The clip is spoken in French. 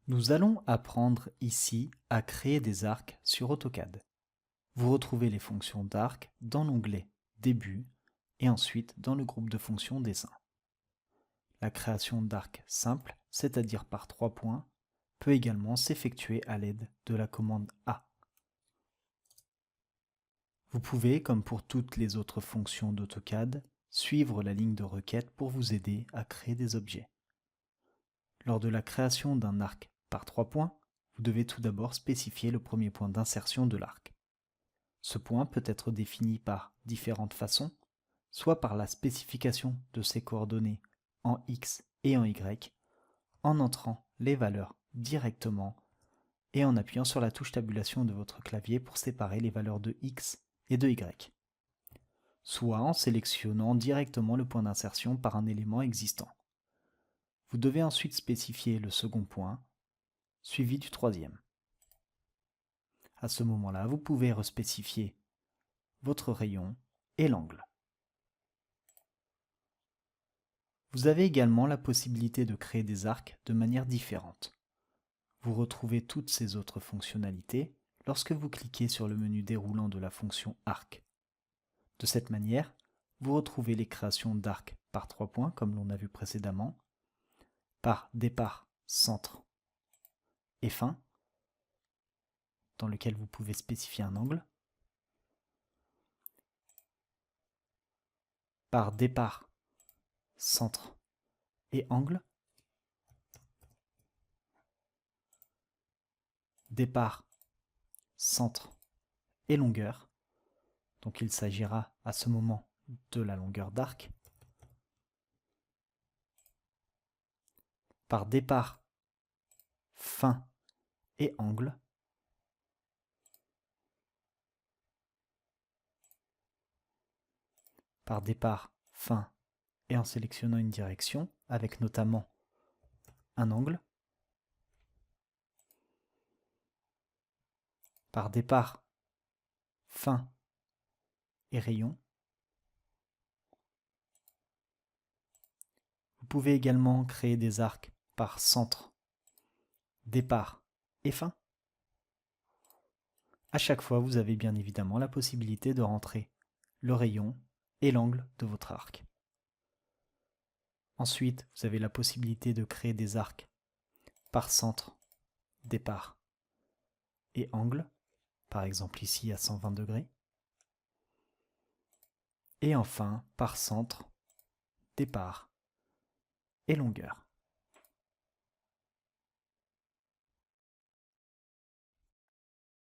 Nous allons apprendre ici à créer des arcs sur AutoCAD. Vous retrouvez les fonctions d'arc dans l'onglet Début et ensuite dans le groupe de fonctions Dessin. La création d'arcs simples, c'est-à-dire par 3 points, peut également s'effectuer à l'aide de la commande A. Vous pouvez, comme pour toutes les autres fonctions d'AutoCAD, suivre la ligne de requête pour vous aider à créer des objets. Lors de la création d'un arc par 3 points, vous devez tout d'abord spécifier le premier point d'insertion de l'arc. Ce point peut être défini par différentes façons, soit par la spécification de ses coordonnées en X et en Y, en entrant les valeurs directement et en appuyant sur la touche tabulation de votre clavier pour séparer les valeurs de X et de Y, soit en sélectionnant directement le point d'insertion par un élément existant. Vous devez ensuite spécifier le second point, suivi du troisième. À ce moment-là, vous pouvez respécifier votre rayon et l'angle. Vous avez également la possibilité de créer des arcs de manière différente. Vous retrouvez toutes ces autres fonctionnalités lorsque vous cliquez sur le menu déroulant de la fonction arc. De cette manière, vous retrouvez les créations d'arcs par 3 points, comme l'on a vu précédemment, par départ, centre et fin, dans lequel vous pouvez spécifier un angle, par départ, centre et angle, départ, centre et longueur. Donc il s'agira à ce moment de la longueur d'arc. Par départ, fin et angle. Par départ, fin et en sélectionnant une direction, avec notamment un angle. Par départ, fin et rayon. Vous pouvez également créer des arcs par centre, départ et fin. À chaque fois, vous avez bien évidemment la possibilité de rentrer le rayon et l'angle de votre arc. Ensuite, vous avez la possibilité de créer des arcs par centre, départ et angle, par exemple ici à 120 degrés. Et enfin, par centre, départ et longueur.